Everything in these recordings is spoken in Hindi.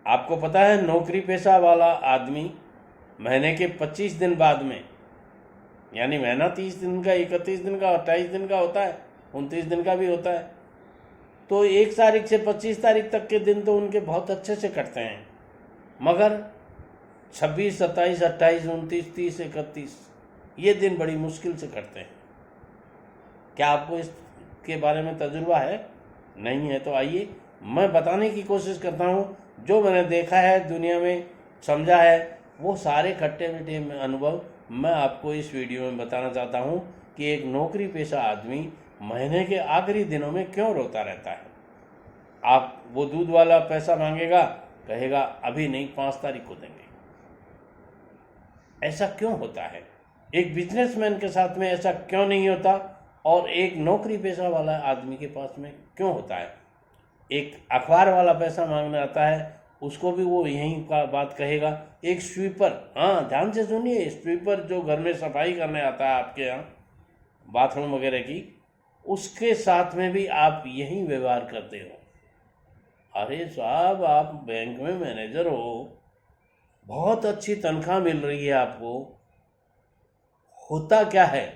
आपको पता है नौकरी पेशा वाला आदमी महीने के 25 दिन बाद में, यानी महीना 30 दिन का, 31 दिन का, 28 दिन का होता है, 29 दिन का भी होता है, तो 1 तारीख से 25 तारीख तक के दिन तो उनके बहुत अच्छे से कटते हैं, मगर 26, 27, 28, 29, 30, 31 ये दिन बड़ी मुश्किल से कटते हैं। क्या आपको इसके बारे में तजुर्बा है? नहीं है तो आइए मैं बताने की कोशिश करता हूँ। जो मैंने देखा है दुनिया में, समझा है, वो सारे खट्टे मीठे अनुभव मैं आपको इस वीडियो में बताना चाहता हूँ कि एक नौकरी पेशा आदमी महीने के आखिरी दिनों में क्यों रोता रहता है। आप वो दूध वाला पैसा मांगेगा, कहेगा अभी नहीं, 5 तारीख को देंगे। ऐसा क्यों होता है? एक बिजनेसमैन के साथ में ऐसा क्यों नहीं होता और एक नौकरी पेशा वाला आदमी के पास में क्यों होता है? एक अखबार वाला पैसा मांगने आता है, उसको भी वो यही का बात कहेगा। एक स्वीपर, हाँ ध्यान से सुनिए, स्वीपर जो घर में सफाई करने आता है आपके यहाँ, बाथरूम वगैरह की, उसके साथ में भी आप यही व्यवहार करते हो। अरे साहब, आप बैंक में मैनेजर हो, बहुत अच्छी तनख्वाह मिल रही है आपको, होता क्या है,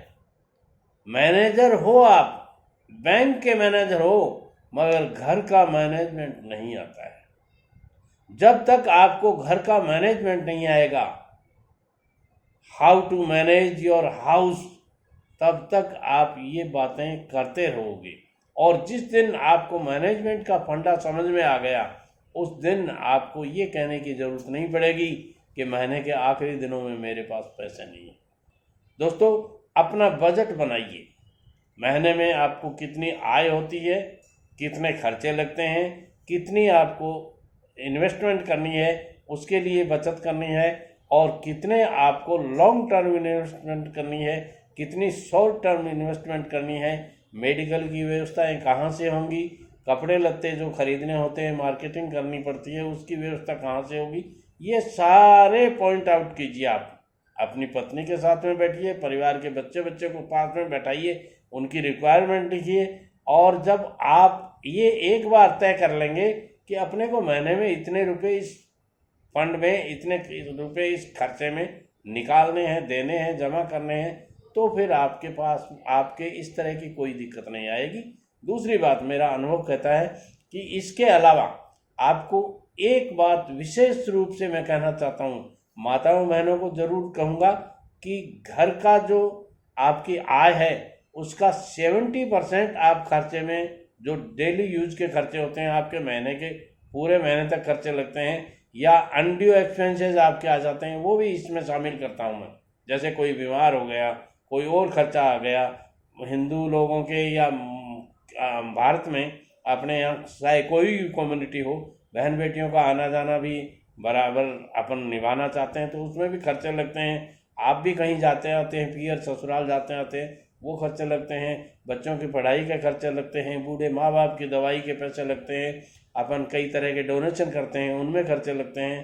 मैनेजर हो आप, बैंक के मैनेजर हो, मगर घर का मैनेजमेंट नहीं आता है। जब तक आपको घर का मैनेजमेंट नहीं आएगा, how to manage your house, तब तक आप ये बातें करते रहोगे। और जिस दिन आपको मैनेजमेंट का फंडा समझ में आ गया, उस दिन आपको ये कहने की ज़रूरत नहीं पड़ेगी कि महीने के आखिरी दिनों में मेरे पास पैसे नहीं है। दोस्तों, अपना बजट बनाइए। महीने में आपको कितनी आय होती है, कितने खर्चे लगते हैं, कितनी आपको इन्वेस्टमेंट करनी है, उसके लिए बचत करनी है, और कितने आपको लॉन्ग टर्म इन्वेस्टमेंट करनी है, कितनी शॉर्ट टर्म इन्वेस्टमेंट करनी है, मेडिकल की व्यवस्थाएं कहाँ से होंगी, कपड़े लत्ते जो खरीदने होते हैं, मार्केटिंग करनी पड़ती है, उसकी व्यवस्था कहाँ से होगी, ये सारे पॉइंट आउट कीजिए। आप अपनी पत्नी के साथ में बैठिए, परिवार के बच्चे को पास में बैठाइए, उनकी रिक्वायरमेंट लिखिए, और जब आप ये एक बार तय कर लेंगे कि अपने को महीने में इतने रुपए इस फंड में, इतने रुपए इस खर्चे में निकालने हैं, देने हैं, जमा करने हैं, तो फिर आपके पास आपके इस तरह की कोई दिक्कत नहीं आएगी। दूसरी बात, मेरा अनुभव कहता है कि इसके अलावा आपको एक बात विशेष रूप से मैं कहना चाहता हूँ, माताओं बहनों को ज़रूर कहूँगा कि घर का जो आपकी आय है उसका 70% आप खर्चे में, जो डेली यूज के खर्चे होते हैं, आपके महीने के पूरे महीने तक खर्चे लगते हैं, या अनड्यू एक्सपेंसेस आपके आ जाते हैं, वो भी इसमें शामिल करता हूँ मैं। जैसे कोई बीमार हो गया, कोई और खर्चा आ गया, हिंदू लोगों के या भारत में अपने यहाँ चाहे कोई भी कम्युनिटी हो, बहन बेटियों का आना जाना भी बराबर अपन निभाना चाहते हैं, तो उसमें भी खर्चे लगते हैं। आप भी कहीं जाते आते हैं, पियर ससुराल जाते आते हैं, वो खर्चे लगते हैं, बच्चों की पढ़ाई के खर्चे लगते हैं, बूढ़े माँ बाप की दवाई के पैसे लगते हैं, अपन कई तरह के डोनेशन करते हैं, उनमें खर्चे लगते हैं।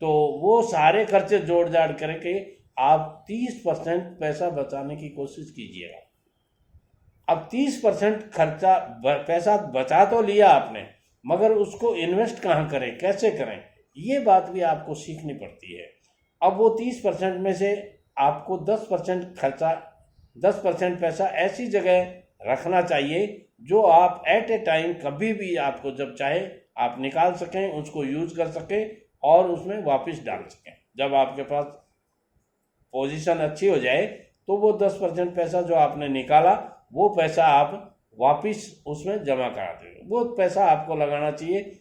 तो वो सारे खर्चे जोड़ जाड़ करके आप 30% पैसा बचाने की कोशिश कीजिएगा। अब 30% खर्चा पैसा बचा तो लिया आपने, मगर उसको इन्वेस्ट कहाँ करें, कैसे करें, ये बात भी आपको सीखनी पड़ती है। अब वो 30% में से आपको 10% पैसा ऐसी जगह रखना चाहिए जो आप एट ए टाइम कभी भी आपको जब चाहे आप निकाल सकें, उसको यूज कर सकें और उसमें वापस डाल सकें। जब आपके पास पोजीशन अच्छी हो जाए तो वो 10% पैसा जो आपने निकाला, वो पैसा आप वापस उसमें जमा करा देंगे। वो पैसा आपको लगाना चाहिए,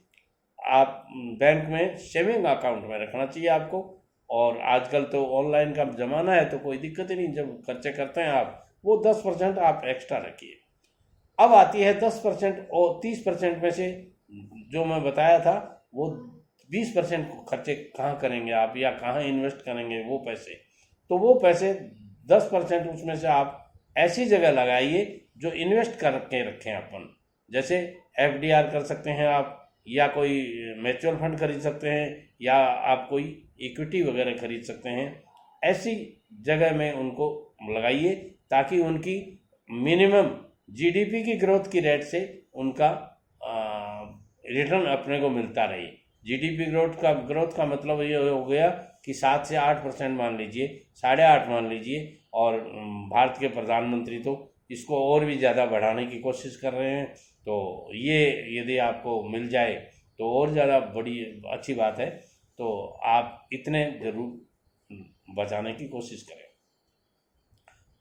आप बैंक में सेविंग अकाउंट में रखना चाहिए आपको। और आजकल तो ऑनलाइन का ज़माना है, तो कोई दिक्कत ही नहीं, जब खर्चे करते हैं आप, वो 10% आप एक्स्ट्रा रखिए। अब आती है 10% और 30% में से जो मैं बताया था, वो 20% खर्चे कहाँ करेंगे आप, या कहाँ इन्वेस्ट करेंगे वो पैसे। तो वो पैसे 10% उसमें से आप ऐसी जगह लगाइए जो इन्वेस्ट करके रखें अपन। जैसे FDR कर सकते हैं आप, या कोई म्यूचुअल फंड खरीद सकते हैं, या आप कोई इक्विटी वगैरह खरीद सकते हैं। ऐसी जगह में उनको लगाइए ताकि उनकी मिनिमम GDP की ग्रोथ की रेट से उनका रिटर्न अपने को मिलता रहे। जीडीपी ग्रोथ का मतलब ये हो गया कि 7 से 8% मान लीजिए, 8.5 मान लीजिए, और भारत के प्रधानमंत्री तो इसको और भी ज़्यादा बढ़ाने की कोशिश कर रहे हैं। तो ये यदि आपको मिल जाए तो और ज़्यादा बड़ी अच्छी बात है। तो आप इतने ज़रूर बचाने की कोशिश करें,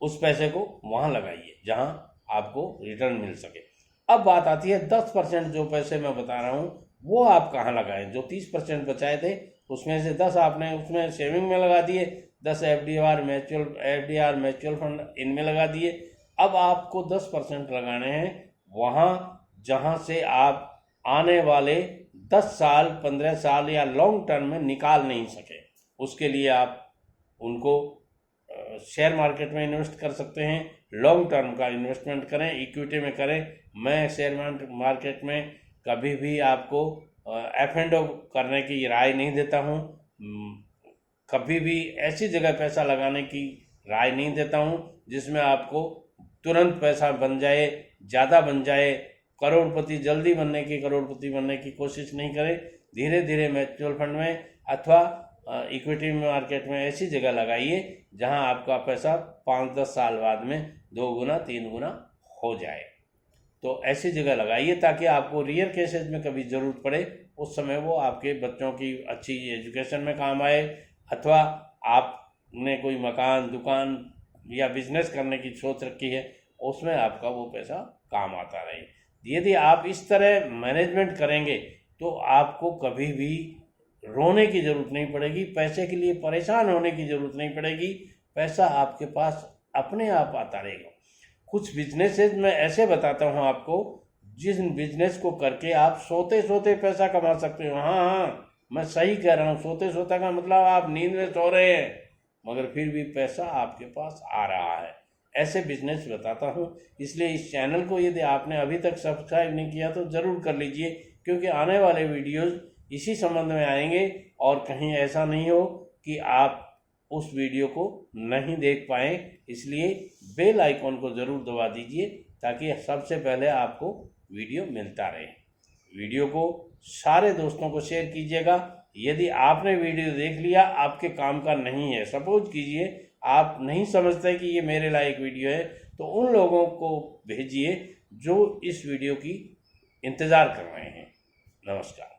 उस पैसे को वहाँ लगाइए जहाँ आपको रिटर्न मिल सके। अब बात आती है 10% जो पैसे मैं बता रहा हूँ वो आप कहाँ लगाएं। जो 30% बचाए थे उसमें से 10 आपने उसमें सेविंग में लगा दिए, 10 एफडीआर म्यूचुअल फंड इनमें लगा दिए। अब आपको 10% लगाने हैं वहाँ जहाँ से आप आने वाले 10 साल 15 साल या लॉन्ग टर्म में निकाल नहीं सके। उसके लिए आप उनको शेयर मार्केट में इन्वेस्ट कर सकते हैं, लॉन्ग टर्म का इन्वेस्टमेंट करें, इक्विटी में करें। मैं शेयर मार्केट में कभी भी आपको F&O करने की राय नहीं देता हूँ, कभी भी ऐसी जगह पैसा लगाने की राय नहीं देता हूँ जिसमें आपको तुरंत पैसा बन जाए, ज़्यादा बन जाए, जल्दी करोड़पति बनने की कोशिश नहीं करें। धीरे धीरे म्यूचुअल फंड में अथवा इक्विटी मार्केट में ऐसी जगह लगाइए जहां आपका पैसा 5-10 साल बाद में 2 गुना 3 गुना हो जाए। तो ऐसी जगह लगाइए ताकि आपको रियल केसेस में कभी ज़रूरत पड़े उस समय वो आपके बच्चों की अच्छी एजुकेशन में काम आए, अथवा आपने कोई मकान दुकान या बिजनेस करने की सोच रखी है उसमें आपका वो पैसा काम आता रहे। यदि आप इस तरह मैनेजमेंट करेंगे तो आपको कभी भी रोने की ज़रूरत नहीं पड़ेगी, पैसे के लिए परेशान होने की ज़रूरत नहीं पड़ेगी। पैसा आपके पास अपने आप आता रहेगा। कुछ बिजनेसेस मैं ऐसे बताता हूँ आपको जिस बिजनेस को करके आप सोते सोते पैसा कमा सकते हो। हाँ, मैं सही कह रहा हूँ, सोते सोते का मतलब आप नींद में सो रहे हैं मगर फिर भी पैसा आपके पास आ रहा है। ऐसे बिजनेस बताता हूँ। इसलिए इस चैनल को यदि आपने अभी तक सब्सक्राइब नहीं किया तो ज़रूर कर लीजिए, क्योंकि आने वाले वीडियोज़ इसी संबंध में आएंगे और कहीं ऐसा नहीं हो कि आप उस वीडियो को नहीं देख पाएँ। इसलिए बेल आइकॉन को ज़रूर दबा दीजिए ताकि सबसे पहले आपको वीडियो मिलता रहे। वीडियो को सारे दोस्तों को शेयर कीजिएगा। यदि आपने वीडियो देख लिया आपके काम का नहीं है, सपोज कीजिए आप नहीं समझते कि ये मेरे लायक वीडियो है, तो उन लोगों को भेजिए जो इस वीडियो की इंतज़ार कर रहे हैं। नमस्कार।